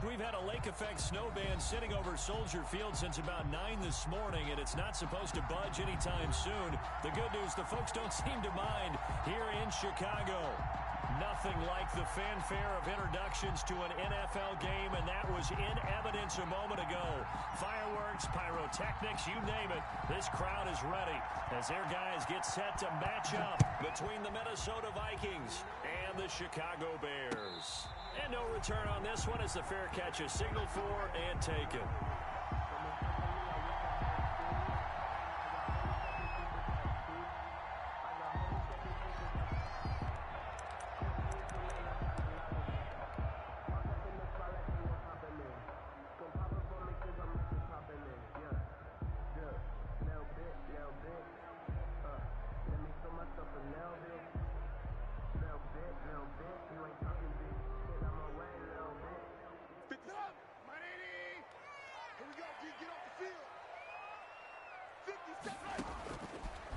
We've had a lake effect snow band sitting over Soldier Field since about 9 this morning, and it's not supposed to budge anytime soon. The good news, the folks don't seem to mind here in Chicago. Nothing like the fanfare of introductions to an NFL game, and that was in evidence a moment ago. Fireworks, pyrotechnics, you name it. This crowd is ready as their guys get set to match up between the Minnesota Vikings and the Chicago Bears. And no return on this one as the fair catch is signaled for and taken.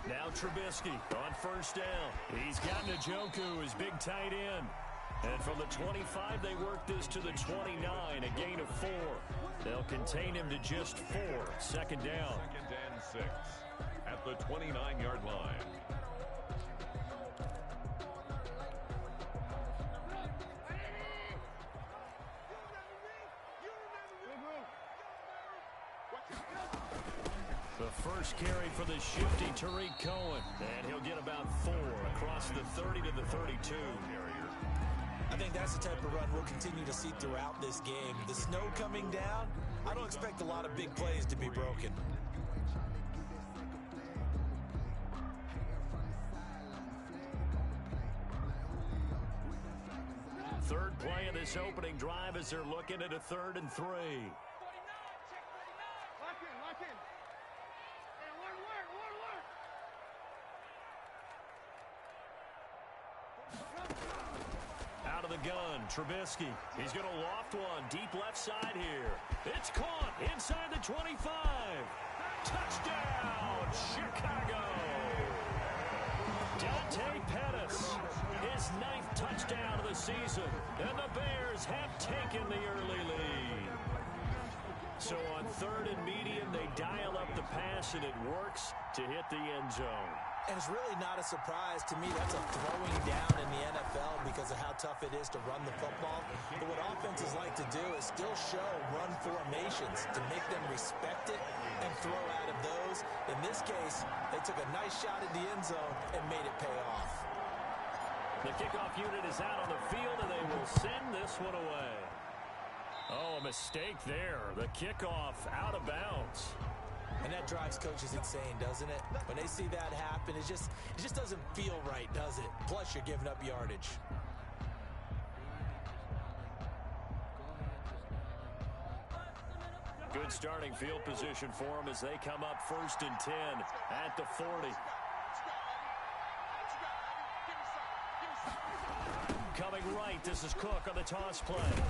Now Trubisky on first down. He's got Njoku, his big tight end. And from the 25, they work this to the 29, a gain of 4. They'll contain him to just 4. Second down. 2nd and 6 at the 29-yard line. The first carry for the shifty Tariq Cohen. And he'll get about 4 across the 30 to the 32. I think that's the type of run we'll continue to see throughout this game. The snow coming down, I don't expect a lot of big plays to be broken. Third play of this opening drive as they're looking at a 3rd and 3. Out of the gun, Trubisky. He's going to loft one deep left side here. It's caught inside the 25. Touchdown, Chicago. Dante Pettis, his 9th touchdown of the season, and the Bears have taken the early lead. So on 3rd and medium, they dial up the pass, and it works to hit the end zone. And it's really not a surprise to me. That's a throwing down in the NFL because of how tough it is to run the football. But what offenses like to do is still show run formations to make them respect it and throw out of those. In this case, they took a nice shot at the end zone and made it pay off. The kickoff unit is out on the field, and they will send this one away. Oh, a mistake there. The kickoff out of bounds. And that drives coaches insane, doesn't it? When they see that happen, it just doesn't feel right, does it? Plus, you're giving up yardage. Good starting field position for them as they come up 1st and 10 at the 40. Coming right, this is Cook on the toss play.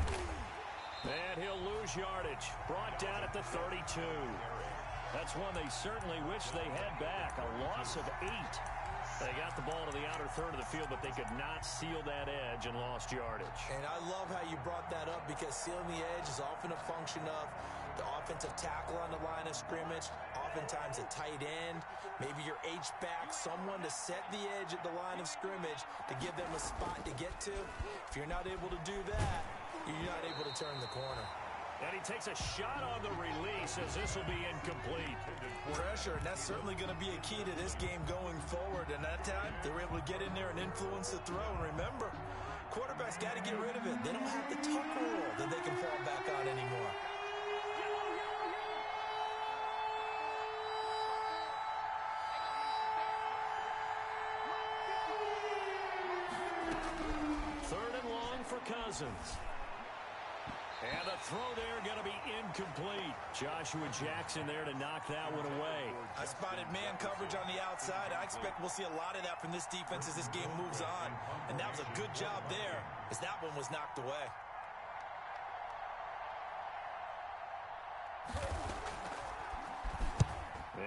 And he'll lose yardage. Brought down at the 32. That's one they certainly wish they had back. A loss of 8. They got the ball to the outer third of the field, but they could not seal that edge and lost yardage. And I love how you brought that up because sealing the edge is often a function of the offensive tackle on the line of scrimmage, oftentimes a tight end, maybe your H-back, someone to set the edge at the line of scrimmage to give them a spot to get to. If you're not able to do that, you're not able to turn the corner. And he takes a shot on the release as this will be incomplete. Pressure, and that's certainly going to be a key to this game going forward. And that time, they were able to get in there and influence the throw. And remember, quarterbacks got to get rid of it. They don't have the tuck rule that they can fall back on anymore. Third and long for Cousins. And the throw there going to be incomplete. Joshua Jackson there to knock that one away. I spotted man coverage on the outside. I expect we'll see a lot of that from this defense as this game moves on. And that was a good job there as that one was knocked away.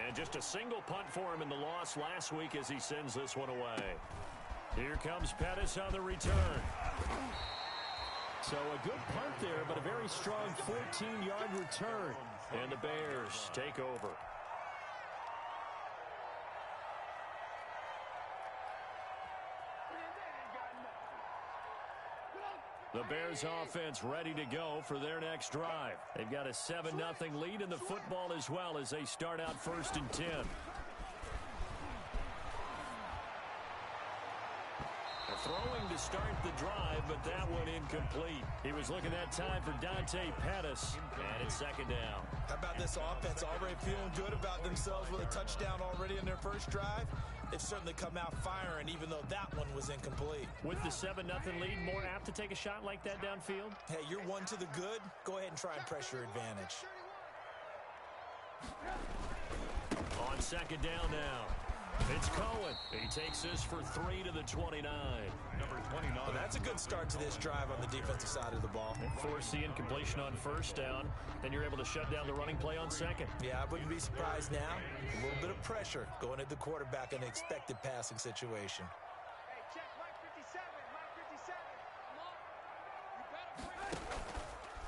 And just a single punt for him in the loss last week as he sends this one away. Here comes Pettis on the return. So a good punt there, but a very strong 14-yard return. And the Bears take over. The Bears offense ready to go for their next drive. They've got a 7-0 lead in the football as well as they start out 1st and 10. Throwing to start the drive, but that one incomplete. He was looking that time for Dante Pettis, and it's 2nd down. How about this offense already feeling good about themselves with a touchdown already in their first drive? They've certainly come out firing, even though that one was incomplete. With the 7-0 lead, more apt to take a shot like that downfield? Hey, you're one to the good. Go ahead and try and press your advantage. On 2nd down now. It's Cohen. He takes this for 3 to the 29. Number 29. Well, that's a good start to this drive on the defensive side of the ball. Force the incompletion on 1st down. Then you're able to shut down the running play on 2nd. Yeah, I wouldn't be surprised now. A little bit of pressure going at the quarterback in an expected passing situation. Hey, check Mike 57. Mike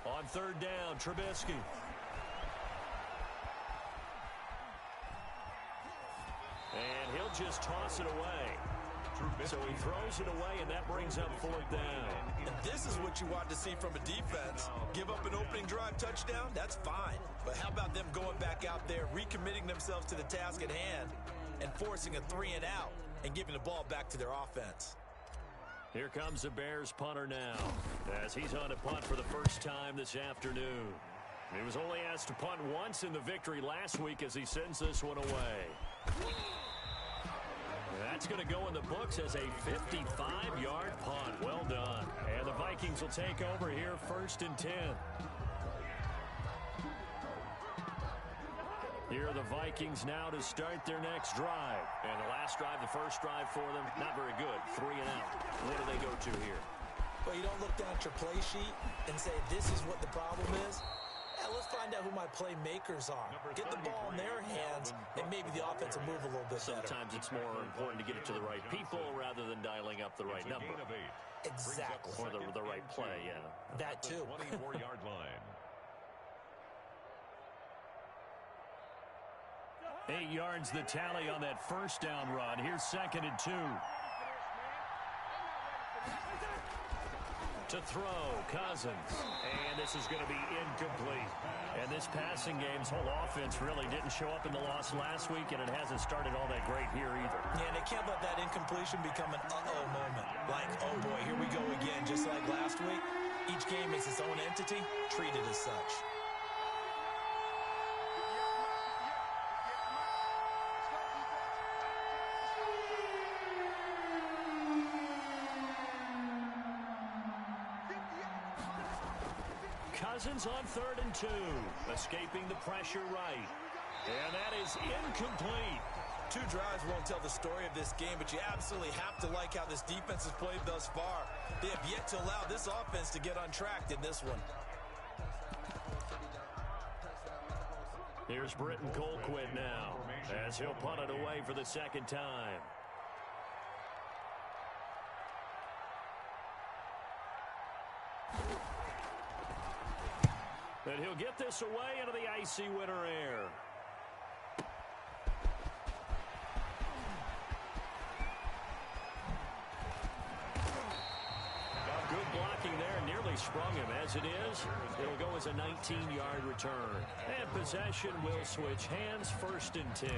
57. On 3rd down, Trubisky. And he'll just toss it away. So he throws it away, and that brings up 4th down. And this is what you want to see from a defense. Give up an opening drive touchdown, that's fine. But how about them going back out there, recommitting themselves to the task at hand, and forcing a 3-and-out, and giving the ball back to their offense. Here comes the Bears punter now, as he's on to punt for the first time this afternoon. He was only asked to punt once in the victory last week as he sends this one away. That's going to go in the books as a 55-yard punt. Well done. And the Vikings will take over here 1st and 10. Here are the Vikings now to start their next drive. And the last drive, the first drive for them, not very good. 3-and-out. What do they go to here? Well, you don't look down at your play sheet and say, this is what the problem is. Let's find out who my playmakers are. Get the ball in their hands, and maybe the offense will move a little bit better. Sometimes it's more important to get it to the right people rather than dialing up the right number. Exactly. Or the right play, yeah. That too. 24-yard line. 8 yards the tally on that first down run. Here's 2nd and 2. To throw, Cousins. And this is going to be incomplete. And this passing game's whole offense really didn't show up in the loss last week, and it hasn't started all that great here either. Yeah, and they can't let that incompletion become an uh-oh moment. Like, oh boy, here we go again, just like last week. Each game is its own entity, treated as such. Cousins on 3rd and 2, escaping the pressure right. And that is incomplete. 2 drives won't tell the story of this game, but you absolutely have to like how this defense has played thus far. They have yet to allow this offense to get untracked in this one. Here's Britton Colquitt now, as he'll punt it away for the 2nd time. And he'll get this away into the icy winter air. Good blocking there, nearly sprung him. As it is, it'll go as a 19-yard return. And possession will switch hands, 1st and 10.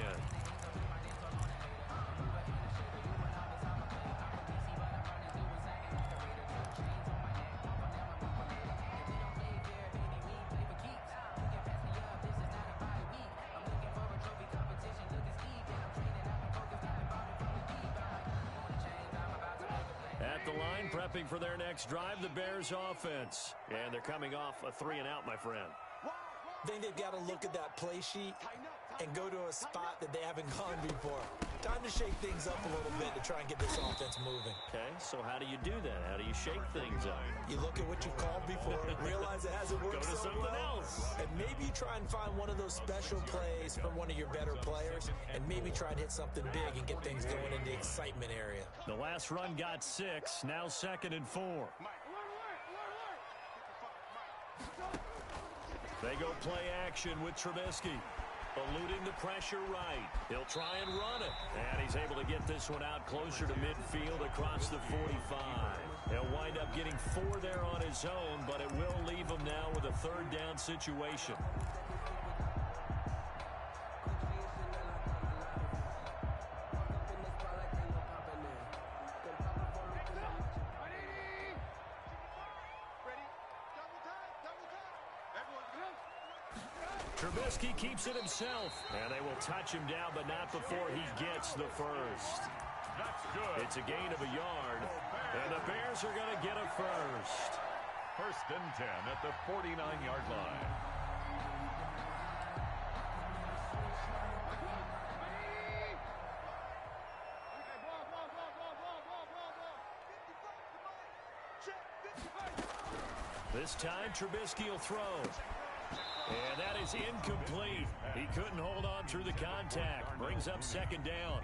Prepping for their next drive, the Bears offense. And they're coming off a 3-and-out, my friend. I think they've got to look at that play sheet and go to a spot that they haven't gone before. Time to shake things up a little bit to try and get this offense moving. Okay, so how do you do that? How do you shake things up? You look at what you've called before, realize it hasn't worked Go to so something well, else. and maybe you try and find one of those special plays from one of your better players, and maybe try and hit something big and get things going in the excitement area. The last run got 6, now 2nd and 4. They go play action with Trubisky. Eluding the pressure right. He'll try and run it. And he's able to get this one out closer to midfield across the 45. He'll wind up getting 4 there on his own, but it will leave him now with a third down situation. Trubisky keeps it himself, and they will touch him down, but not before he gets the first. That's good. It's a gain of a yard, and the Bears are going to get a first. 1st and 10 at the 49-yard line. This time, Trubisky will throw. And that is incomplete. He couldn't hold on through the contact. Brings up 2nd down.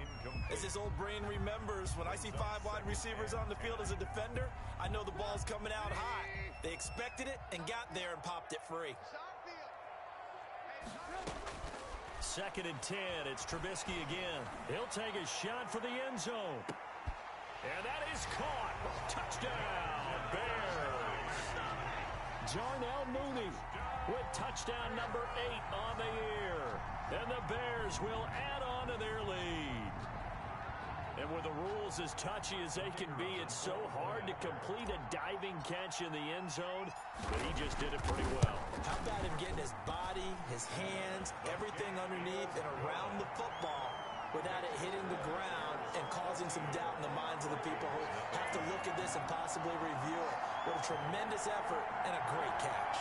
As his old brain remembers, when I see 5 wide receivers on the field as a defender, I know the ball's coming out high. They expected it and got there and popped it free. 2nd and 10. It's Trubisky again. He'll take a shot for the end zone. And that is caught. Touchdown, Bears. Darnell Mooney with touchdown number 8 on the year. And the Bears will add on to their lead. And with the rules as touchy as they can be, it's so hard to complete a diving catch in the end zone, but he just did it pretty well. How about him getting his body, his hands, everything underneath and around the football without it hitting the ground and causing some doubt in the minds of the people who have to look at this and possibly review it. What a tremendous effort and a great catch.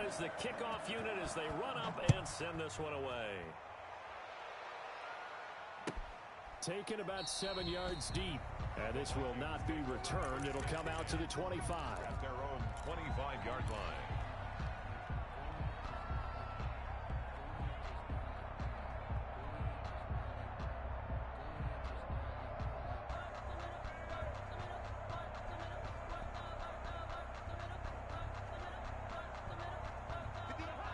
Is the kickoff unit as they run up and send this one away. Taken about 7 yards deep. And this will not be returned. It'll come out to the 25. At their own 25-yard line.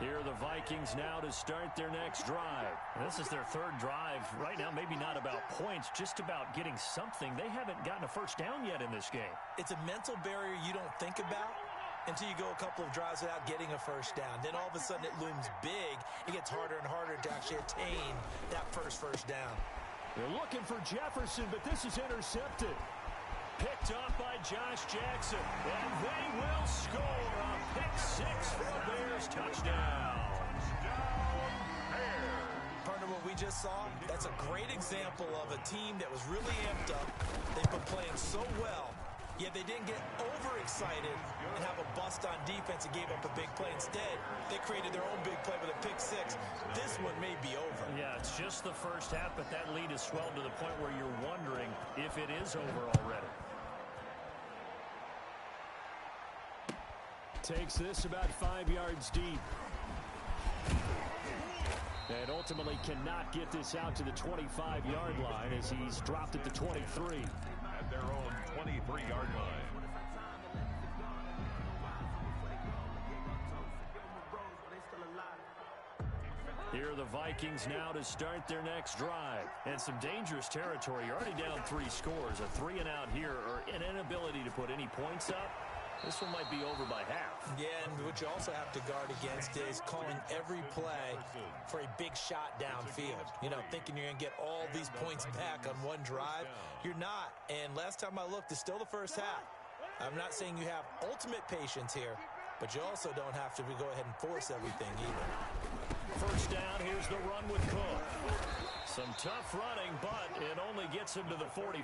Here are the Vikings now to start their next drive. This is their 3rd drive. Right now, maybe not about points, just about getting something. They haven't gotten a first down yet in this game. It's a mental barrier you don't think about until you go a couple of drives without getting a first down. Then all of a sudden it looms big. It gets harder and harder to actually attain that first down. They're looking for Jefferson, but this is intercepted. Picked off by Josh Jackson, and they will score a pick 6 for a Bears touchdown. Partner, what we just saw, that's a great example of a team that was really amped up. They've been playing so well, yet they didn't get overexcited and have a bust on defense and gave up a big play. Instead, they created their own big play with a pick 6. This one may be over. Yeah, it's just the first half, but that lead has swelled to the point where you're wondering if it is over already. Takes this about 5 yards deep. And ultimately cannot get this out to the 25-yard line as he's dropped at the 23. At their own 23-yard line. Here are the Vikings now to start their next drive. And some dangerous territory. You're already down 3 scores. A 3-and-out here, or an inability to put any points up. This one might be over by half. Yeah, and what you also have to guard against is calling every play for a big shot downfield. You know, thinking you're going to get all these points back on one drive. You're not. And last time I looked, it's still the first half. I'm not saying you have ultimate patience here, but you also don't have to go ahead and force everything either. First down, here's the run with Cook. Some tough running, but it only gets him to the 45.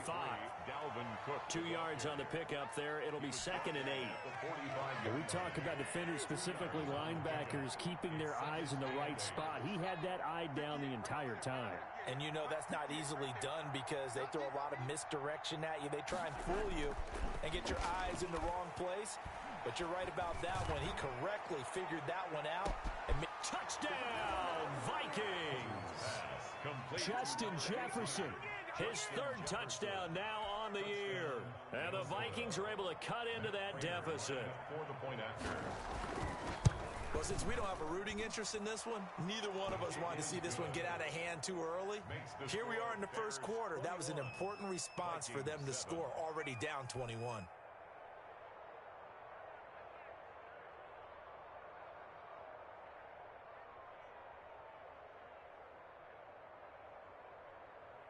Dalvin Cook. 2 yards on the pickup there. It'll be 2nd and 8. We talk about defenders, specifically linebackers, keeping their eyes in the right spot. He had that eye down the entire time. And you know that's not easily done because they throw a lot of misdirection at you. They try and fool you and get your eyes in the wrong place. But you're right about that one. He correctly figured that one out. And touchdown, Vikings! Justin Jefferson. His 3rd touchdown now on the year. And the Vikings are able to cut into that deficit. For the point after. Well, since we don't have a rooting interest in this one, neither one of us wanted to see this one get out of hand too early. Here we are in the first quarter. That was an important response for them to score, already down 21.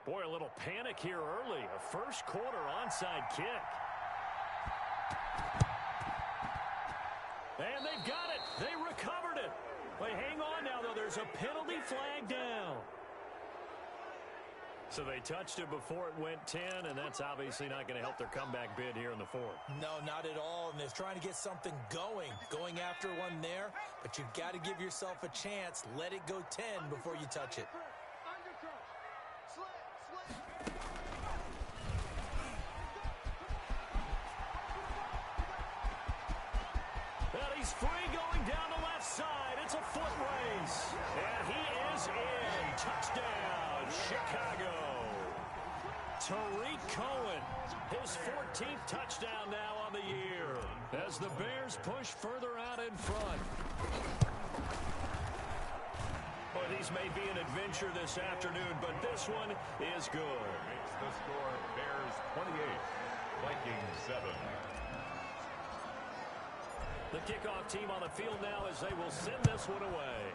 Boy, a little panic here early. A first quarter onside kick. And they've got it. They recovered it. But hang on now, though. There's a penalty flag down. So they touched it before it went 10, and that's obviously not going to help their comeback bid here in the 4th. No, not at all. And they're trying to get something going after one there. But you've got to give yourself a chance. Let it go 10 before you touch it. He's free going down the left side. It's a foot race. And he is in. Touchdown, Chicago. Tariq Cohen, his 14th touchdown now on the year. As the Bears push further out in front. Boy, these may be an adventure this afternoon, but this one is good. Makes the score Bears 28, Vikings 7. The kickoff team on the field now as they will send this one away.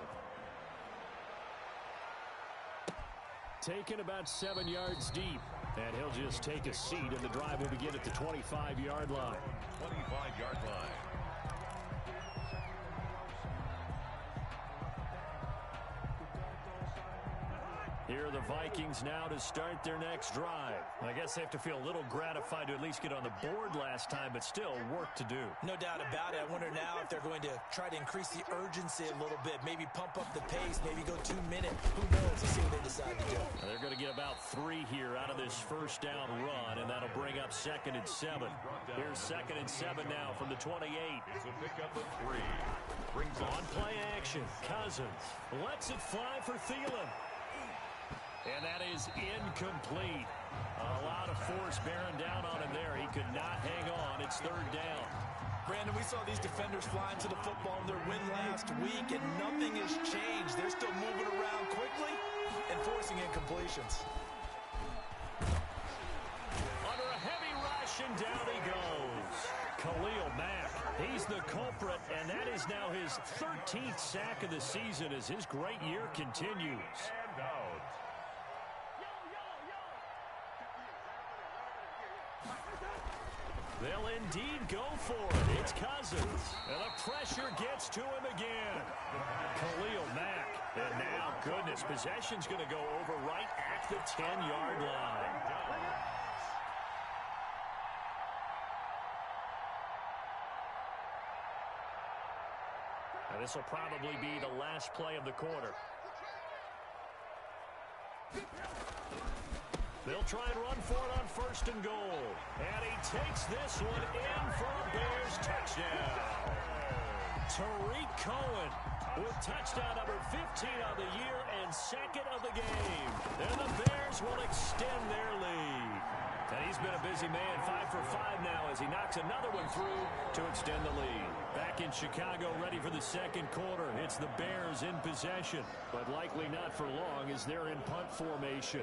Taken about 7 yards deep. And he'll just take a seat, and the drive will begin at the 25-yard line. 25-yard line. Here are the Vikings now to start their next drive. I guess they have to feel a little gratified to at least get on the board last time, but still work to do. No doubt about it. I wonder now if they're going to try to increase the urgency a little bit, maybe pump up the pace, maybe go 2 minutes. Who knows? Let's see what they decide to do. They're going to get about 3 here out of this first down run, and that'll bring up 2nd and 7. Here's 2nd and 7 now from the 28. It's a pickup of 3. Brings on play action. Cousins lets it fly for Thielen. And that is incomplete. A lot of force bearing down on him there. He could not hang on. It's 3rd down. Brandon, we saw these defenders flying to the football in their win last week, and nothing has changed. They're still moving around quickly and forcing incompletions. Under a heavy rush, and down he goes. Khalil Mack, he's the culprit, and that is now his 13th sack of the season as his great year continues. And out. They'll indeed go for it. It's Cousins. And the pressure gets to him again. Khalil Mack. And now, goodness, possession's going to go over right at the 10-yard line. And this will probably be the last play of the quarter. They'll try and run for it on 1st and goal. And he takes this one in for a Bears touchdown. Tariq Cohen with touchdown number 15 on the year and 2nd of the game. And the Bears will extend their lead. And he's been a busy man, 5 for 5 now as he knocks another one through to extend the lead. Back in Chicago, ready for the 2nd quarter. It's the Bears in possession, but likely not for long as they're in punt formation.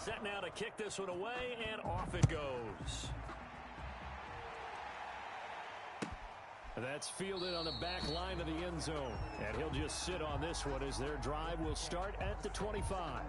Set now to kick this one away, and off it goes. That's fielded on the back line of the end zone. And he'll just sit on this one as their drive will start at the 25.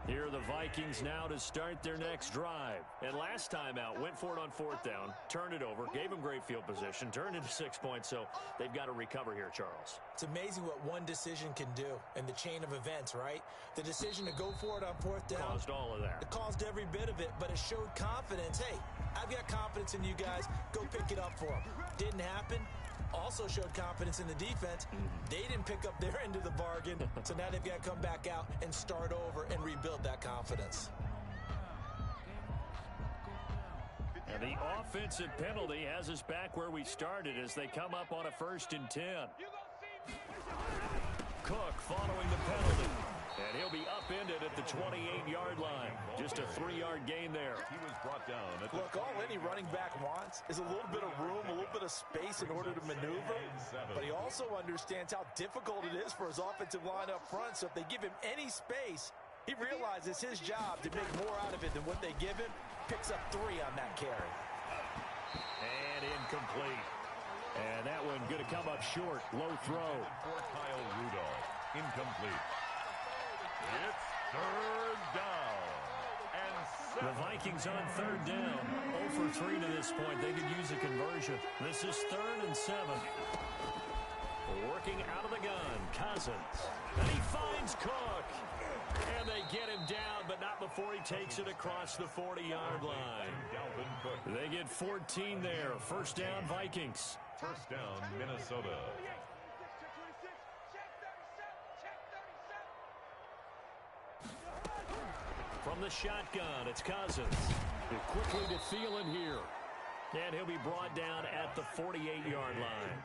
Here are the Vikings now to start their next drive. And last time out, went for it on 4th down, turned it over, gave them great field position, turned into 6 points, so they've got to recover here, Charles. It's amazing what one decision can do in the chain of events, right? The decision to go for it on 4th down. Caused all of that. It caused every bit of it, but it showed confidence. Hey, I've got confidence in you guys. Go pick it up for them. Didn't happen. Also showed confidence in the defense. They didn't pick up their end of the bargain, so now they've got to come back out and start over and rebuild that confidence. And the offensive penalty has us back where we started as they come up on a 1st and 10. Cook following the penalty. And he'll be upended at the 28-yard line. Just a 3-yard gain there. He was brought down. Look, all any running back wants is a little bit of room, a little bit of space in order to maneuver. But he also understands how difficult it is for his offensive line up front. So if they give him any space, he realizes his job to make more out of it than what they give him. Picks up 3 on that carry. And incomplete. And that one going to come up short. Low throw. For Kyle Rudolph. Incomplete. It's 3rd down. And the Vikings on 3rd down. 0 for 3 to this point. They could use a conversion. This is 3rd and 7. Working out of the gun. Cousins. And he finds Cook. And they get him down, but not before he takes it across the 40-yard line. They get 14 there. 1st down, Vikings. 1st down, Minnesota. From the shotgun, it's Cousins. Quickly to Thielen here. And he'll be brought down at the 48-yard line.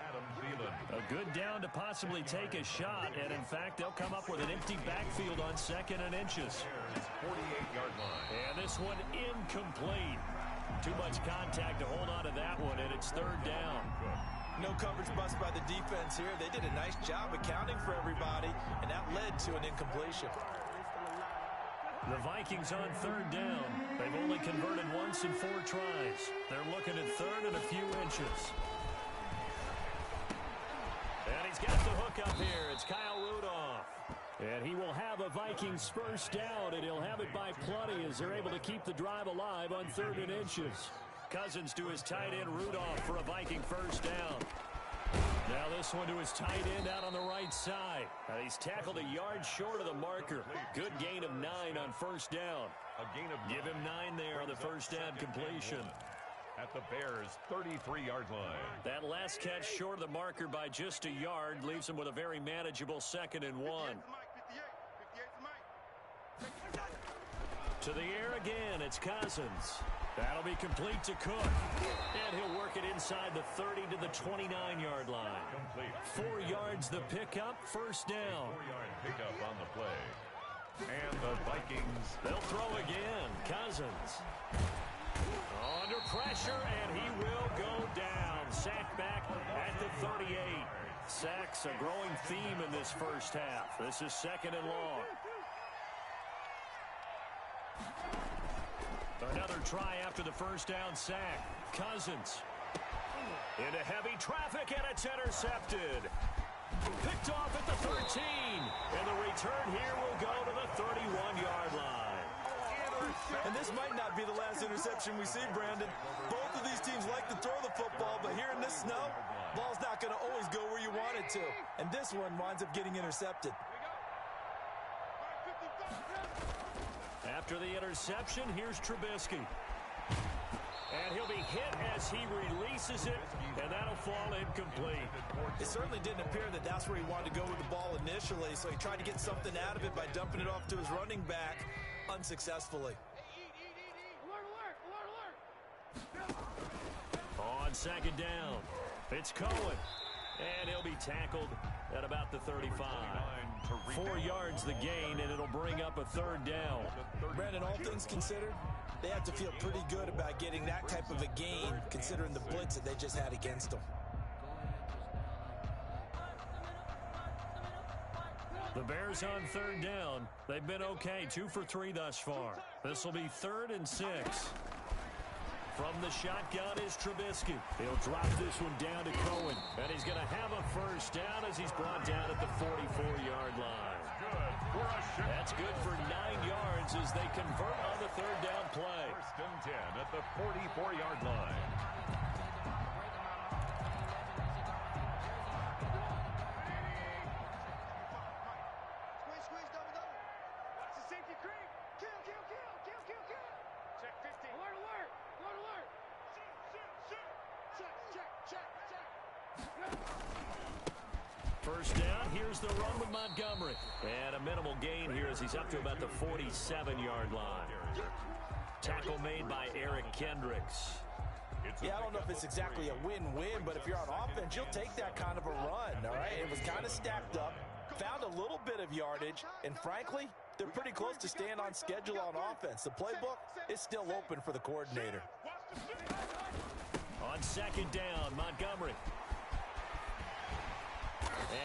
A good down to possibly take a shot, and in fact, they'll come up with an empty backfield on 2nd and inches. 48-yard line. And this one incomplete. Too much contact to hold on to that one, and it's 3rd down. No coverage bust by the defense here. They did a nice job accounting for everybody, and that led to an incompletion. The Vikings on 3rd down. They've only converted once in 4 tries. They're looking at 3rd and a few inches. And he's got the hook up here. It's Kyle Rudolph. And he will have a Vikings 1st down, and he'll have it by plenty as they're able to keep the drive alive on 3rd and inches. Cousins to his tight end Rudolph for a Viking 1st down. Now this one to his tight end out on the right side. He's tackled a yard short of the marker. Good gain of 9 on 1st down. Give him 9 there on the 1st down completion. At the Bears' 33-yard line. That last catch short of the marker by just a yard leaves him with a very manageable 2nd and 1. To the air again, it's Cousins. That'll be complete to Cook. And he'll work it inside the 30 to the 29-yard line. 4 yards the pickup, 1st down. 4-yard pickup on the play. And the Vikings. They'll throw again. Cousins. Under pressure, and he will go down. Sacked back at the 38. Sacks a growing theme in this 1st half. This is 2nd and long. Another try after the 1st down sack. Cousins into heavy traffic, and it's intercepted. Picked off at the 13. And the return here will go to the 31-yard line. And this might not be the last interception we see, Brandon. Both of these teams like to throw the football, but here in this snow, ball's not going to always go where you want it to. And this one winds up getting intercepted. After the interception, here's Trubisky. And he'll be hit as he releases it, and that'll fall incomplete. It certainly didn't appear that that's where he wanted to go with the ball initially, so he tried to get something out of it by dumping it off to his running back unsuccessfully. On 2nd down, it's Cohen. And he'll be tackled at about the 35. 4 yards the gain, and it'll bring up a third down. Brandon, all things considered, they have to feel pretty good about getting that type of a gain, considering the blitz that they just had against them. The Bears on third down. They've been okay, 2 for 3 thus far. This will be 3rd and 6. From the shotgun is Trubisky. He'll drop this one down to Cohen. And he's going to have a first down as he's brought down at the 44-yard line. That's good for 9 yards as they convert on the third down play. 1st and 10 at the 44-yard line. Squeeze, double. Watch the safety creep. Kill. Check 50. Alert. Check. First down, here's the run with Montgomery. And a minimal gain here as he's up to about the 47-yard line. Tackle made by Eric Kendricks. Yeah, I don't know if it's exactly a win-win, but if you're on offense, you'll take that kind of a run, all right? It was kind of stacked up, found a little bit of yardage, and frankly, they're pretty close to staying on schedule on offense. The playbook is still open for the coordinator. On second down, Montgomery.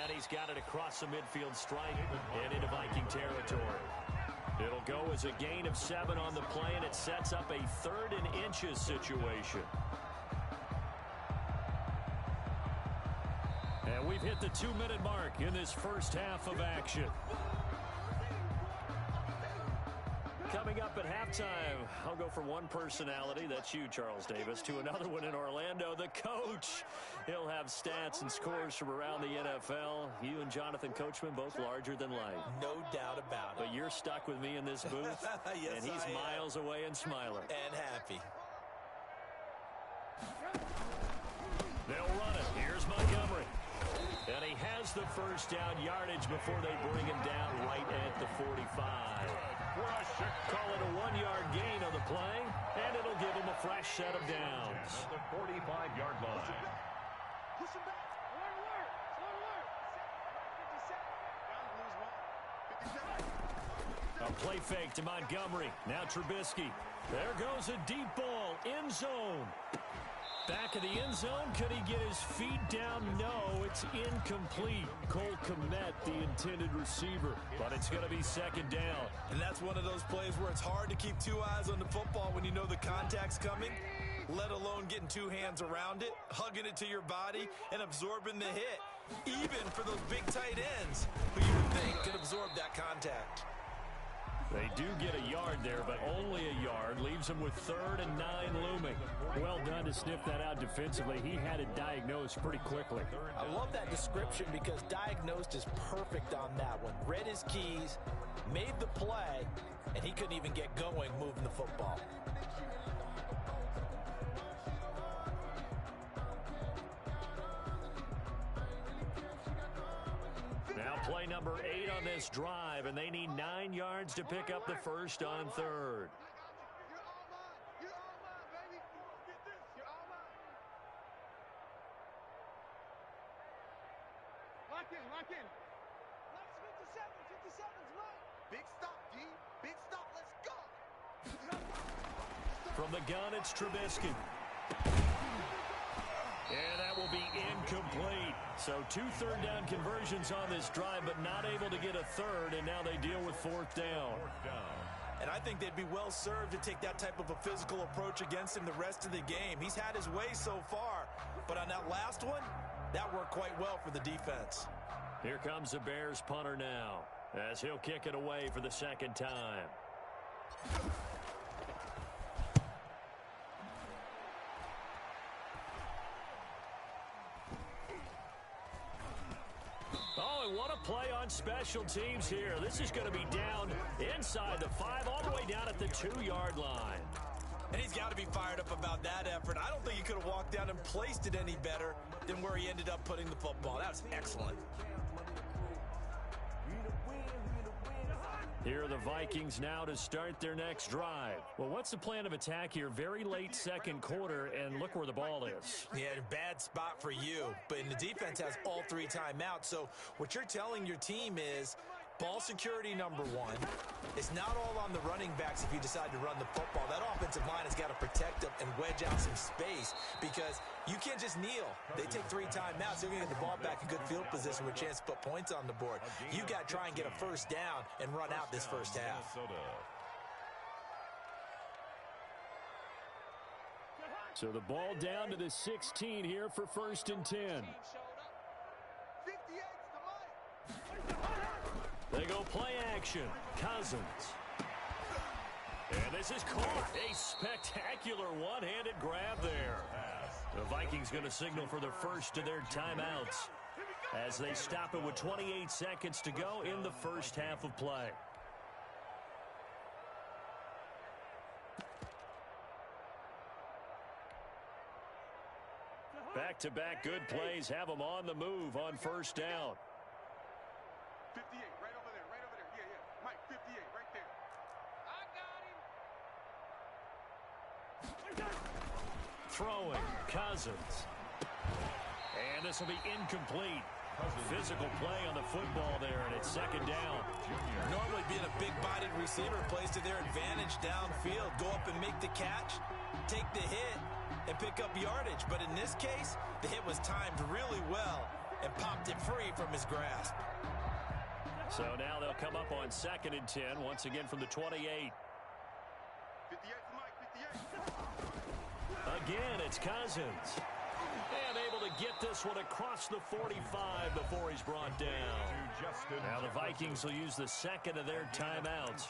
And he's got it across the midfield stripe and into Viking territory. It'll go as a gain of 7 on the play, and it sets up a 3rd and inches situation. And we've hit the 2-minute mark in this first half of action. Coming up at halftime, I'll go from one personality, that's you, Charles Davis, to another one in Orlando, the coach. He'll have stats and scores from around the NFL. You and Jonathan Coachman, both larger than life. No doubt about it. But you're stuck with me in this booth, Yes, and he's miles away and smiling. And happy. They'll run it. Here's Montgomery. And he has the first down yardage before they bring him down right at the 45. Call it a 1-yard gain on the play, and it'll give him a fresh set of downs. At the 45-yard line. Push him back. Alert. 57. A play fake to Montgomery. Now Trubisky. There goes a deep ball. End zone. Back of the end zone. Could he get his feet down? No, it's incomplete. Cole Kmet, the intended receiver. But it's going to be second down. And that's one of those plays where it's hard to keep 2 eyes on the football when you know the contact's coming, let alone getting 2 hands around it, hugging it to your body, and absorbing the hit. Even for those big tight ends who you would think could absorb that contact. They do get a yard there, but only a yard. Leaves them with 3rd and 9 looming. Well done to sniff that out defensively. He had it diagnosed pretty quickly. I love that description because diagnosed is perfect on that one. Read his keys, made the play, and he couldn't even get going moving the football. Now play number 8 on this drive, and they need 9 yards to pick up the first on 3rd. You're all mine, baby. Get this. You're all mine. Lock in. 57's mine. Big stop, D. Big stop. Let's go. From the gun, it's Trubisky. And that will be incomplete. So 2 third-down conversions on this drive, but not able to get a 3rd, and now they deal with 4th down. And I think they'd be well served to take that type of a physical approach against him the rest of the game. He's had his way so far, but on that last one, that worked quite well for the defense. Here comes the Bears punter now, as he'll kick it away for the second time. Oh, and what a play on special teams here. This is going to be down inside the 5, all the way down at the 2-yard line. And he's got to be fired up about that effort. I don't think he could have walked down and placed it any better than where he ended up putting the football. That was excellent. Here are the Vikings now to start their next drive. Well, what's the plan of attack here? Very late second quarter, and look where the ball is. Yeah, a bad spot for you, but the defense has all 3 timeouts. So what you're telling your team is ball security number 1. It's not all on the running backs if you decide to run the football. That offensive line has got to protect them and wedge out some space because you can't just kneel. They take 3 timeouts. They're going to get the ball back in good field position with a chance to put points on the board. You got to try and get a first down and run out this first half. So the ball down to the 16 here for 1st and 10. 58's the mic. They go play action. Cousins. And this is caught. A spectacular one-handed grab there. The Vikings going to signal for the first of their timeouts as they stop it with 28 seconds to go in the first half of play. Back-to-back good plays have them on the move on first down. 58, right over there, right over there. Yeah, yeah. Mike, 58, right there. I got him. Throwing, Cousins. And this will be incomplete. Physical play on the football there, and it's second down. Normally being a big-bodied receiver plays to their advantage downfield. Go up and make the catch, take the hit, and pick up yardage. But in this case, the hit was timed really well and popped it free from his grasp. So now they'll come up on 2nd and 10, once again from the 28. 58 to Mike, 58. Again, it's Cousins. And able to get this one across the 45 before he's brought down. Now the Vikings will use the second of their timeouts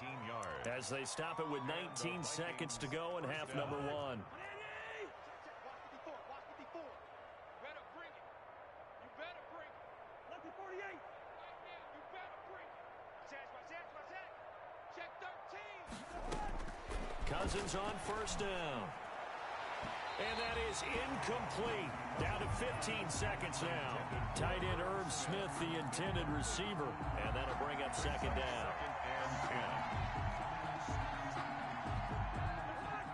as they stop it with 19 seconds to go in half number 1. Cousins on first down. And that is incomplete. Down to 15 seconds now. Tight end Irv Smith, the intended receiver. And that'll bring up second down.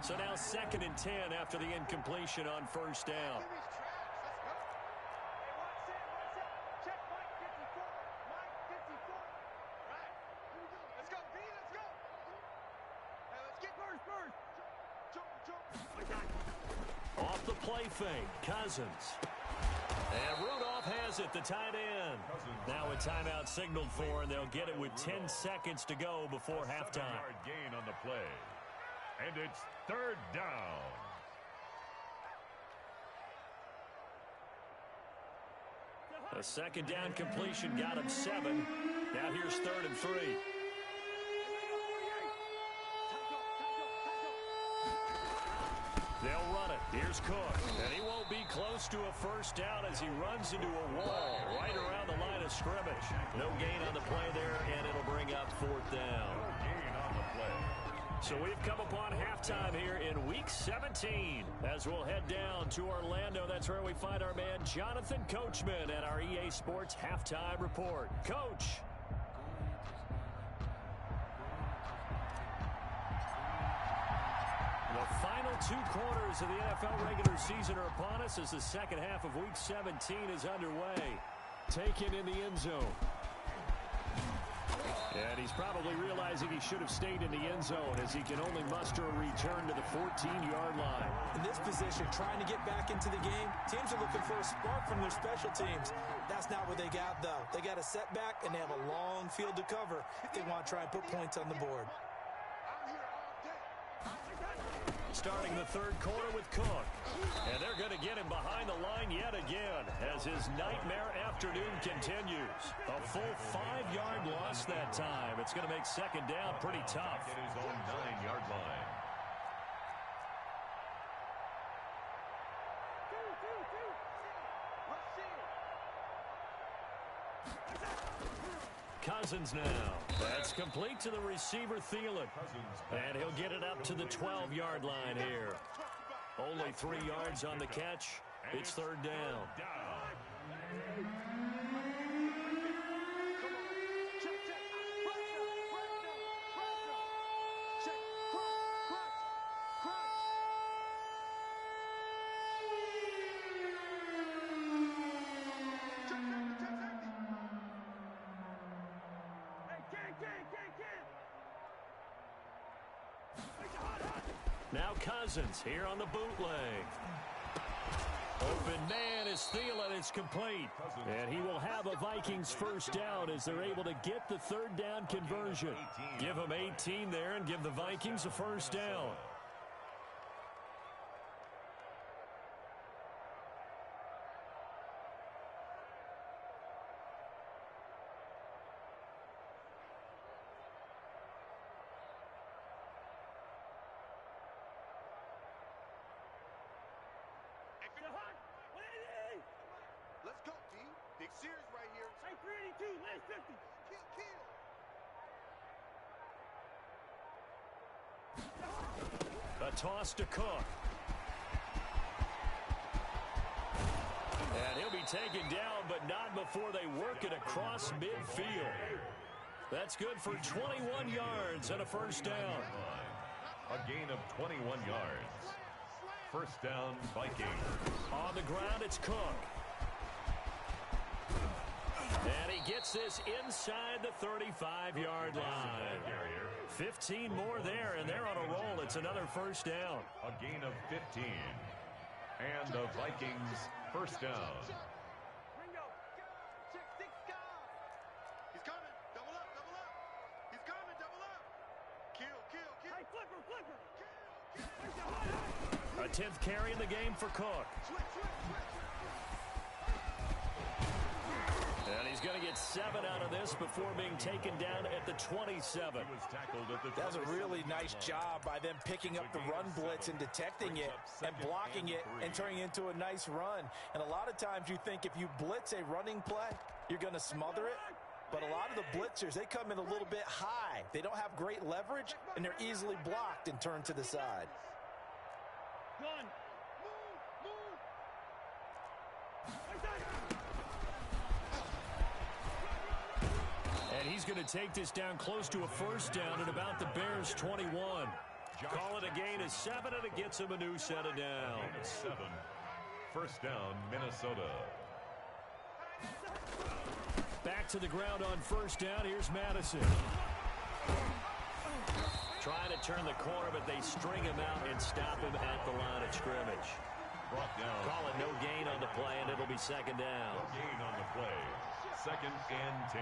So now 2nd and 10 after the incompletion on first down. Off the play fake, Cousins. And Rudolph has it, the tight end. Now a timeout signaled for, and they'll get it with 10 seconds to go before halftime. 7-yard gain on the play. And it's 3rd down. A second down completion got him 7. Now here's 3rd and 3. They'll run it. Here's Cook. And he won't be close to a first down as he runs into a wall right around the line of scrimmage. No gain on the play there, and it'll bring up 4th down. No gain on the play. So we've come upon halftime here in Week 17 as we'll head down to Orlando. That's where we find our man Jonathan Coachman at our EA Sports Halftime Report. Coach. The final 2 quarters of the NFL regular season are upon us as the second half of Week 17 is underway. Taken in the end zone. And he's probably realizing he should have stayed in the end zone as he can only muster a return to the 14-yard line. In this position, trying to get back into the game, teams are looking for a spark from their special teams. That's not what they got, though. They got a setback, and they have a long field to cover if they want to try and put points on the board. Starting the 3rd quarter with Cook. And they're going to get him behind the line yet again as his nightmare afternoon continues. A full 5-yard loss that time. It's going to make second down pretty tough. At his own 9-yard line. Cousins now. That's complete to the receiver, Thielen. And he'll get it up to the 12-yard line here. Only 3 yards on the catch. It's 3rd down. Cousins here on the bootleg. Open man is Thielen. It's complete. And he will have a Vikings first down as they're able to get the third down conversion. Give them 18 there and give the Vikings a first down. Let's go, D. Big series right here. Hey, 382, last 50. Kill. A toss to Cook. And he'll be taken down, but not before they work it across midfield. That's good for 21 yards and a first down. A gain of 21 yards. First down, Vikings. On the ground, it's Cook. And he gets this inside the 35-yard line. 15 more there, and they're on a roll. It's another first down. A gain of 15. And the Vikings first down. Ringo, check 6 guys. He's coming. Double up, double up. He's coming, double up. Kill. Hey, flipper. A 10th carry in the game for Cook. Switch. And he's going to get 7 out of this before being taken down at the 27. He was tackled at the That was a really nice job by them picking up the run blitz and detecting it and blocking it and turning it into a nice run. And a lot of times you think if you blitz a running play, you're going to smother it. But a lot of the blitzers, they come in a little bit high. They don't have great leverage, and they're easily blocked and turned to the side. Gun. And he's going to take this down close to a first down at about the Bears' 21. Call it a gain of 7, and it gets him a new set of downs. 7. First down, Minnesota. Back to the ground on first down. Here's Madison. Trying to turn the corner, but they string him out and stop him at the line of scrimmage. Brought down. Call it no gain on the play, and it'll be second down. No gain on the play. Second and 10.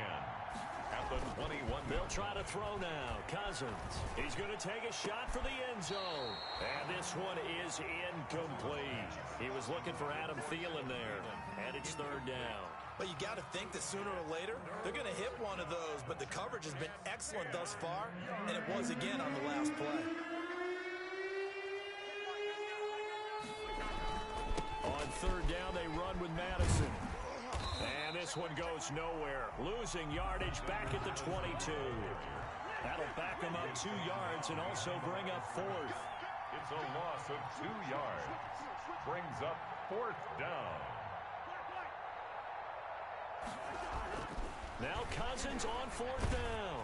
At the 21. They'll try to throw now. Cousins. He's going to take a shot for the end zone. And this one is incomplete. He was looking for Adam Thielen there. And it's third down. But you got to think that sooner or later, they're going to hit one of those. But the coverage has been excellent thus far, and it was again on the last play. On third down, they run with Madison. And this one goes nowhere. Losing yardage back at the 22. That'll back them up 2 yards and also bring up fourth. It's a loss of 2 yards. Brings up fourth down. Now Cousins on fourth down.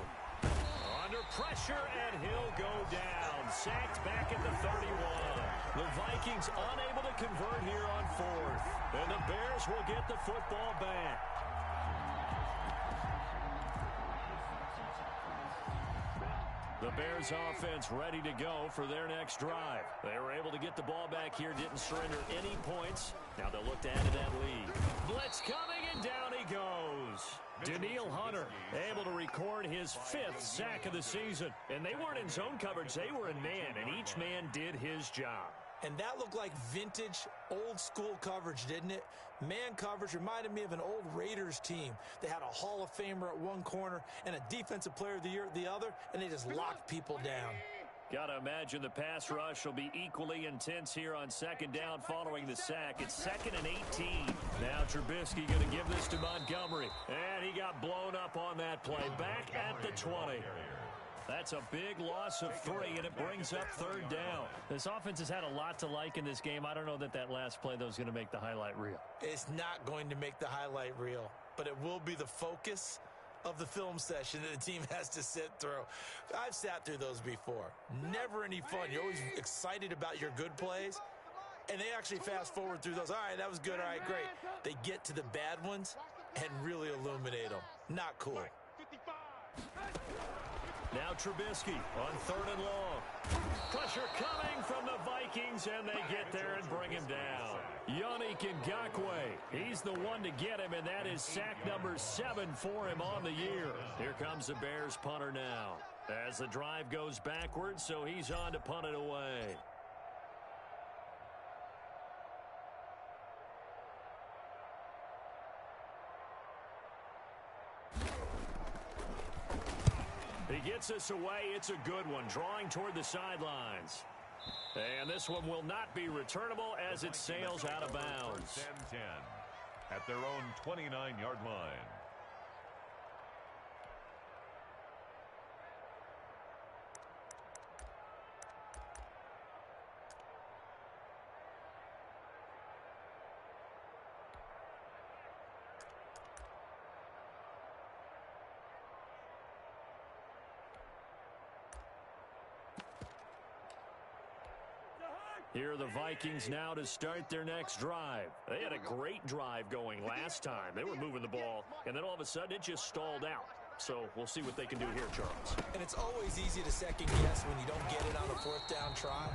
Under pressure, and he'll go down. Sacked back at the 31. The Vikings unable to convert here on fourth. And the Bears will get the football back. The Bears offense ready to go for their next drive. They were able to get the ball back here, didn't surrender any points. Now they'll look to add to that lead. Blitz coming, and down he goes. Daniil Hunter able to record his 5th sack of the season. And they weren't in zone coverage, they were in man, and each man did his job. And that looked like vintage, old-school coverage, didn't it? Man coverage reminded me of an old Raiders team. They had a Hall of Famer at one corner and a Defensive Player of the Year at the other, and they just locked people down. Got to imagine the pass rush will be equally intense here on second down following the sack. It's 2nd and 18. Now Trubisky going to give this to Montgomery. And he got blown up on that play. Back at the 20. That's a big loss of 3, and it brings up third down. This offense has had a lot to like in this game. I don't know that last play, though, is going to make the highlight reel. It's not going to make the highlight reel, but it will be the focus of the film session that the team has to sit through. I've sat through those before. Never any fun. You're always excited about your good plays, and they actually fast forward through those. All right, that was good. All right, great. They get to the bad ones and really illuminate them. Not cool. Now Trubisky on 3rd and long. Pressure coming from the Vikings, and they get there and bring him down. Yannick Ngakoue, he's the one to get him, and that is sack number 7 for him on the year. Here comes the Bears punter now. As the drive goes backwards, so he's on to punt it away. He gets us away. It's a good one, drawing toward the sidelines. And this one will not be returnable as it sails out of bounds. 10-10 at their own 29-yard line. Here are the Vikings now to start their next drive. They had a great drive going last time. They were moving the ball, and then all of a sudden it just stalled out. So we'll see what they can do here, Charles. And it's always easy to second guess when you don't get it on a 4th down try.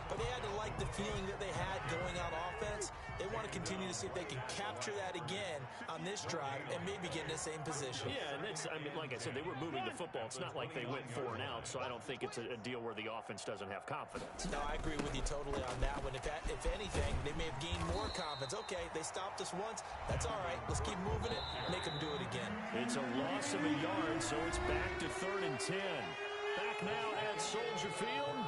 But they had to like the feeling that they had going on offense. They want to continue to see if they can capture that again on this drive and maybe get in the same position. Yeah, and I mean, like I said, they were moving the football. It's not like they went 4 and out, so I don't think it's a deal where the offense doesn't have confidence. No, I agree with you totally on that one. If anything, they may have gained more confidence. Okay, they stopped us once. That's all right. Let's keep moving it. Make them do it again. It's a loss of a yard, so it's back to 3rd and 10. Back now at Soldier Field.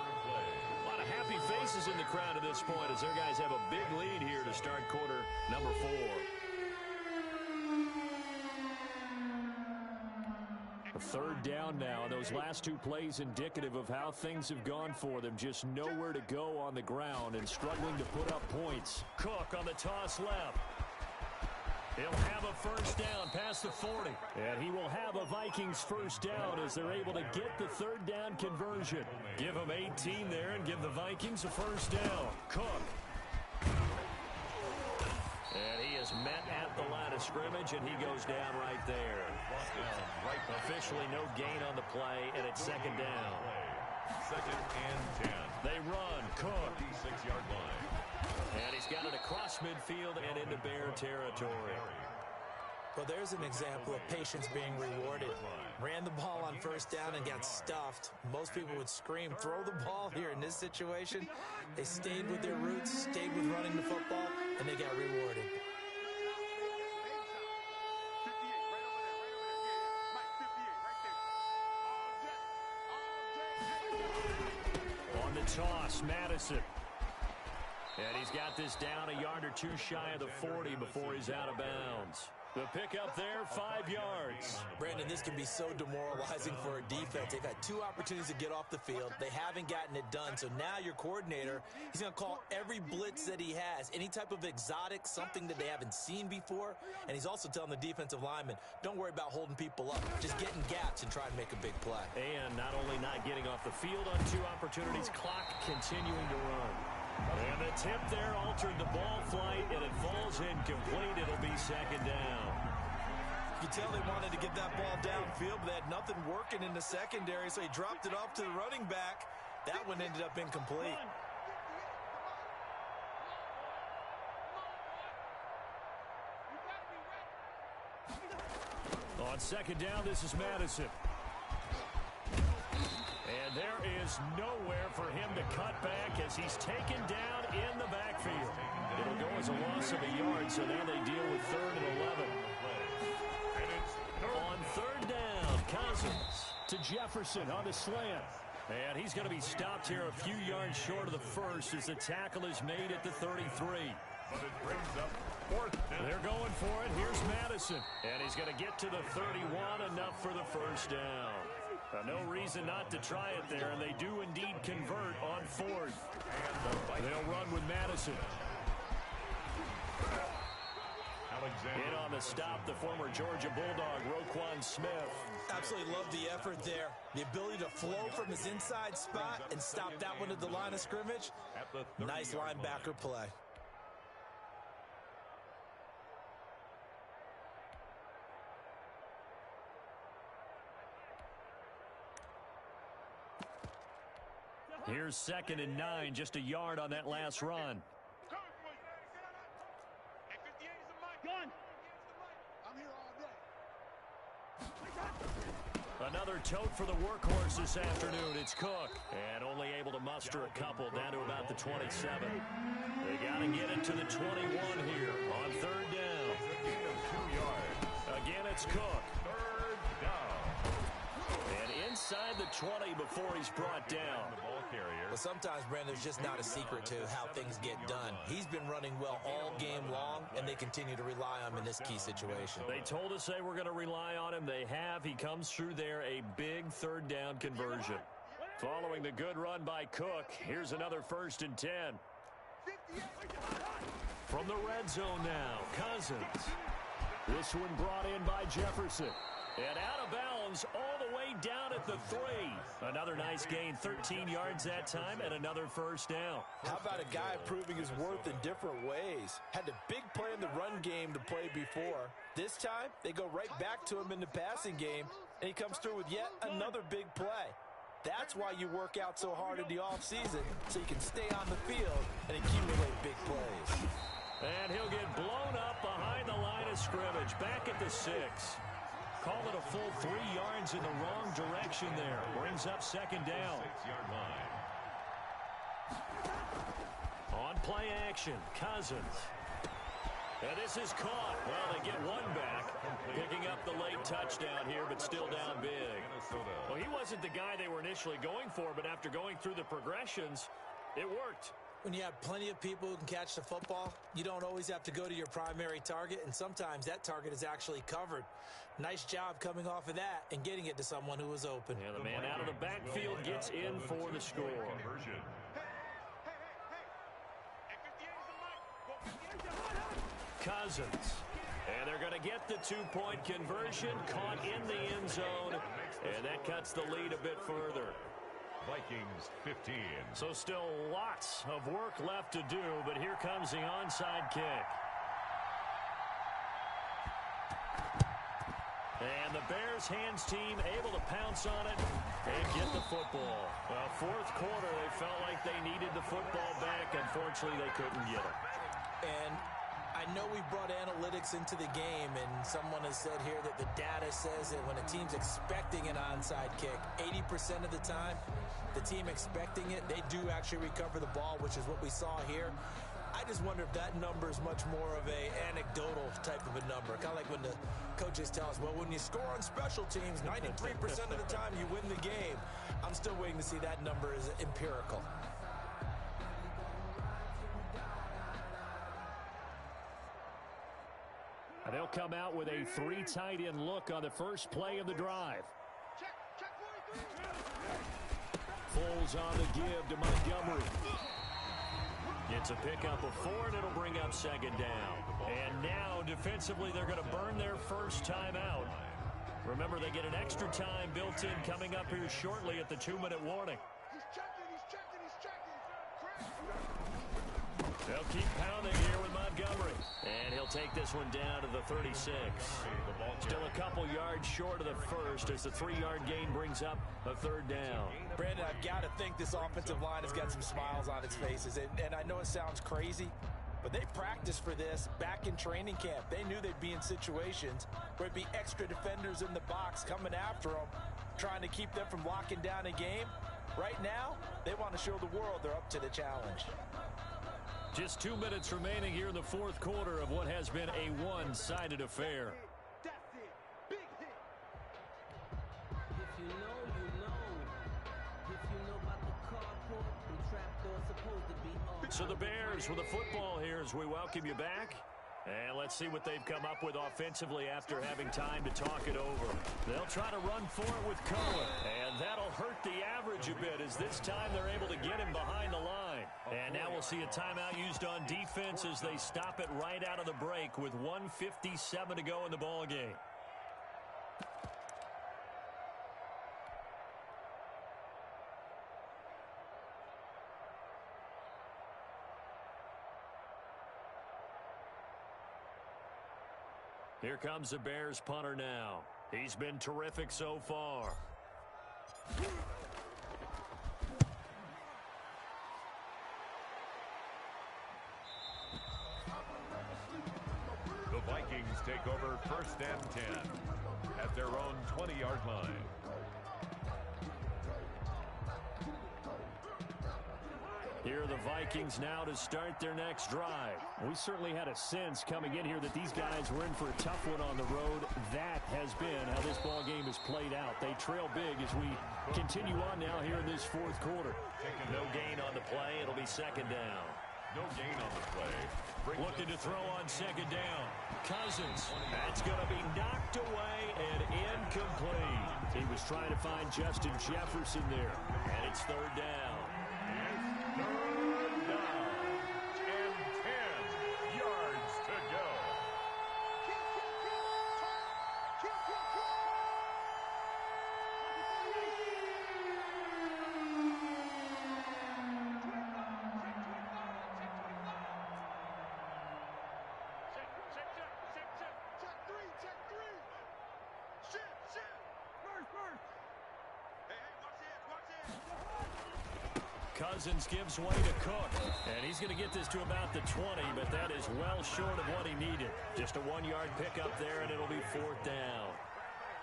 Happy faces in the crowd at this point as their guys have a big lead here to start quarter number 4. A 3rd down now. Those last 2 plays indicative of how things have gone for them. Just nowhere to go on the ground and struggling to put up points. Cook on the toss left. He'll have a 1st down past the 40. And he will have a Vikings 1st down as they're able to get the 3rd down conversion. Give them 18 there and give the Vikings a 1st down. Cook. And he is met at the line of scrimmage, and he goes down right there. Officially no gain on the play, and it's 2nd down. 2nd and 10. They run. Cook. 36-yard line. And he's got it across midfield and into Bear territory. Well, there's an example of patience being rewarded. Ran the ball on 1st down and got stuffed. Most people would scream, throw the ball here. In this situation, they stayed with their roots, stayed with running the football, and they got rewarded. On the toss, Madison. And he's got this down a yard or 2 shy of the 40 before he's out of bounds. The pickup there, 5 yards. Brandon, this can be so demoralizing for a defense. They've had 2 opportunities to get off the field. They haven't gotten it done. So now your coordinator, he's going to call every blitz that he has, any type of exotic, something that they haven't seen before. And he's also telling the defensive lineman, don't worry about holding people up. Just get in gaps and try and make a big play. And not only not getting off the field on 2 opportunities, clock continuing to run. And the tip there altered the ball flight, and it falls incomplete. It'll be 2nd down. You can tell they wanted to get that ball downfield, but they had nothing working in the secondary, so he dropped it off to the running back. That one ended up incomplete. On 2nd down, this is Madison. And there is nowhere for him to cut back as he's taken down in the backfield. It'll go as a loss of a yard, so now they deal with 3rd and 11. On 3rd down, Cousins to Jefferson on the slant. And he's going to be stopped here a few yards short of the 1st as the tackle is made at the 33. But it brings up 4th down. They're going for it. Here's Madison. And he's going to get to the 31, enough for the 1st down. No reason not to try it there, and they do indeed convert on 4th. They'll run with Madison. In on the stop, the former Georgia Bulldog, Roquan Smith. Absolutely love the effort there. The ability to flow from his inside spot and stop that one at the line of scrimmage. Nice linebacker play. Here's 2nd and 9, just a yard on that last run. Another tote for the workhorse this afternoon. It's Cook. And only able to muster a couple down to about the 27. They got to get it to the 21 here on 3rd down. 2 yards. Again, it's Cook. 3rd down. And inside the 20 before he's brought down. The ball carrier. Well, sometimes, Brandon, there's just not a secret to how things get done. He's been running well all game long, and they continue to rely on him in this key situation. They told us they were going to rely on him. They have. He comes through there, a big 3rd down conversion. Following the good run by Cook, here's another 1st and 10. From the red zone now, Cousins. This one brought in by Jefferson. And out of bounds all the way down at the 3. Another nice gain, 13 yards that time, and another 1st down. How about a guy proving his worth in different ways? Had a big play in the run game to play before. This time, they go right back to him in the passing game, and he comes through with yet another big play. That's why you work out so hard in the offseason, so you can stay on the field and accumulate big plays. And he'll get blown up behind the line of scrimmage, back at the 6. Call it a full 3 yards in the wrong direction there. Brings up 2nd down. 6-yard line. On play action, Cousins. And this is caught. Well, they get one back, picking up the late touchdown here, but still down big. Well, he wasn't the guy they were initially going for, but after going through the progressions, it worked. When you have plenty of people who can catch the football, you don't always have to go to your primary target, and sometimes that target is actually covered. Nice job coming off of that and getting it to someone who was open. And the man out of the backfield gets in for the score. Conversion. Cousins. And they're going to get the 2-point conversion, caught in the end zone, and that cuts the lead a bit further. Vikings 15. So still lots of work left to do, but here comes the onside kick. And the Bears hands team able to pounce on it and get the football. Well, 4th quarter, they felt like they needed the football back. Unfortunately, they couldn't get it. And I know we brought analytics into the game, and someone has said here that the data says that when a team's expecting an onside kick, 80% of the time, the team expecting it, they do actually recover the ball, which is what we saw here. I just wonder if that number is much more of a anecdotal type of a number. Kind of like when the coaches tell us, well, when you score on special teams, 93% of the time you win the game. I'm still waiting to see that number is empirical. They'll come out with a 3 tight end look on the first play of the drive. Foles on the give to Montgomery. It's a pickup of 4, and it'll bring up 2nd down. And now, defensively, they're going to burn their first time out. Remember, they get an extra time built in coming up here shortly at the 2-minute warning. They'll keep pounding here with Montgomery. And he'll take this one down to the 36. Still a couple yards short of the first as the 3-yard gain brings up a 3rd down. Brandon, I've got to think this offensive line has got some smiles on its faces. And I know it sounds crazy, but they practiced for this back in training camp. They knew they'd be in situations where it'd be extra defenders in the box coming after them, trying to keep them from locking down a game. Right now, they want to show the world they're up to the challenge. Just 2 minutes remaining here in the 4th quarter of what has been a one-sided affair. That's it. Big hit. If you know, you know. If you know about the carport, the trapdoor's supposed to be off. So the Bears with the football here as we welcome you back. And let's see what they've come up with offensively after having time to talk it over. They'll try to run for it with Cohen. And that'll hurt the average a bit as this time they're able to get him behind the line. And now we'll see a timeout used on defense as they stop it right out of the break with 1:57 to go in the ball game. Here comes the Bears punter now. He's been terrific so far. first and 10 at their own 20-yard line. Here are the Vikings now to start their next drive. We certainly had a sense coming in here that these guys were in for a tough one on the road. That has been how this ball game is played out. They trail big as we continue on now here in this fourth quarter. No gain on the play. It'll be second down. No gain on the play. Looking to throw on second down. Cousins. That's going to be knocked away and incomplete. He was trying to find Justin Jefferson there. And it's third down. Third down and 10 yards to go. Check three. Shit. First. Hey, watch this. Cousins gives way to Cook. And he's going to get this to about the 20, but that is well short of what he needed. Just a 1-yard pickup there, and it'll be fourth down.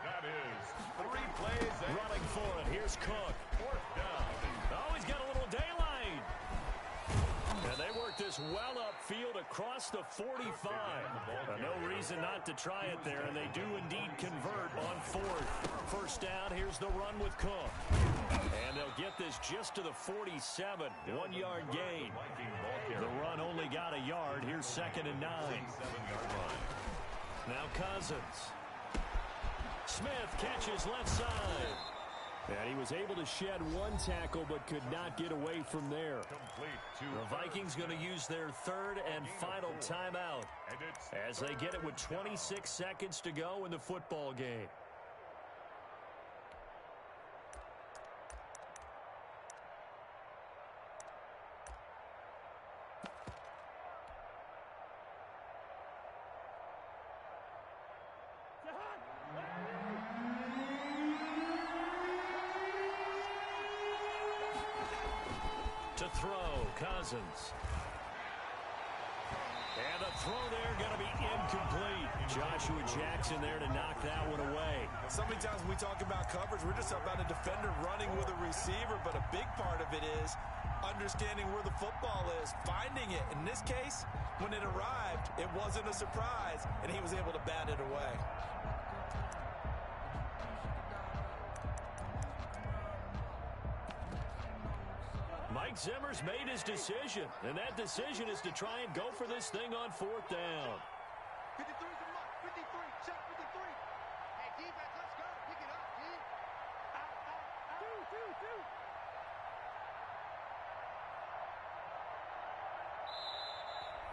That is 3 plays. Running for it. Here's Cook. Fourth down. Oh, he's got a little daylight. And they work this well upfield across the 45. No reason not to try it there, and they do indeed convert on fourth. First down, here's the run with Cook. And they'll get this just to the 47. 1-yard gain. The run only got a yard. Here's second and 9. 7-yard line. Now Cousins. Smith catches left side. And he was able to shed one tackle but could not get away from there. Complete to The Vikings going to use their third and final timeout and it's as they get it with 26 seconds to go in the football game. To throw, Cousins. And the throw there going to be incomplete. Joshua Jackson there to knock that one away. So many times when we talk about coverage, we're just about a defender running with a receiver, but a big part of it is understanding where the football is, finding it. In this case, when it arrived, it wasn't a surprise, and he was able to bat it away. Mike Zimmer's made his decision, and that decision is to try and go for this thing on fourth down. 53's a mark. 53. Check 53. Hey, defense, let's go. Pick it up, D. Out. Two.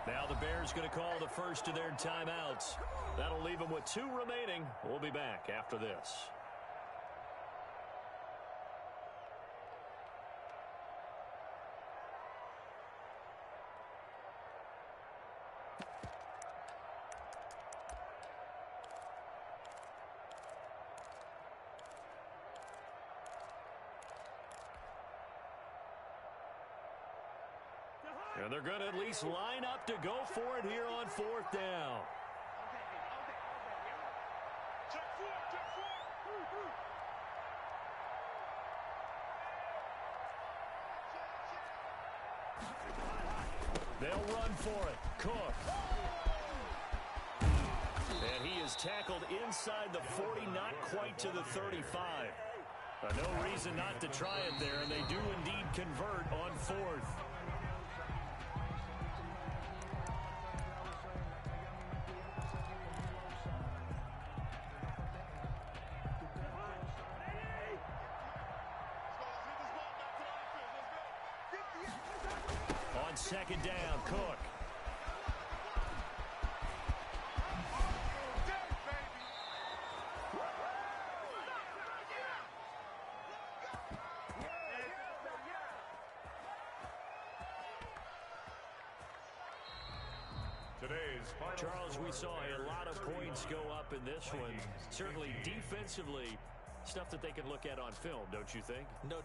Now the Bears going to call the first of their timeouts. That'll leave them with 2 remaining. We'll be back after this. And they're going to at least line up to go for it here on fourth down. Check four. They'll run for it. Cook. And he is tackled inside the 40, not quite to the 35. No reason not to try it there, and they do indeed convert on fourth. On second down, Cook. Charles, we saw a lot of points go up in this one. Certainly defensively, stuff that they can look at on film, don't you think? No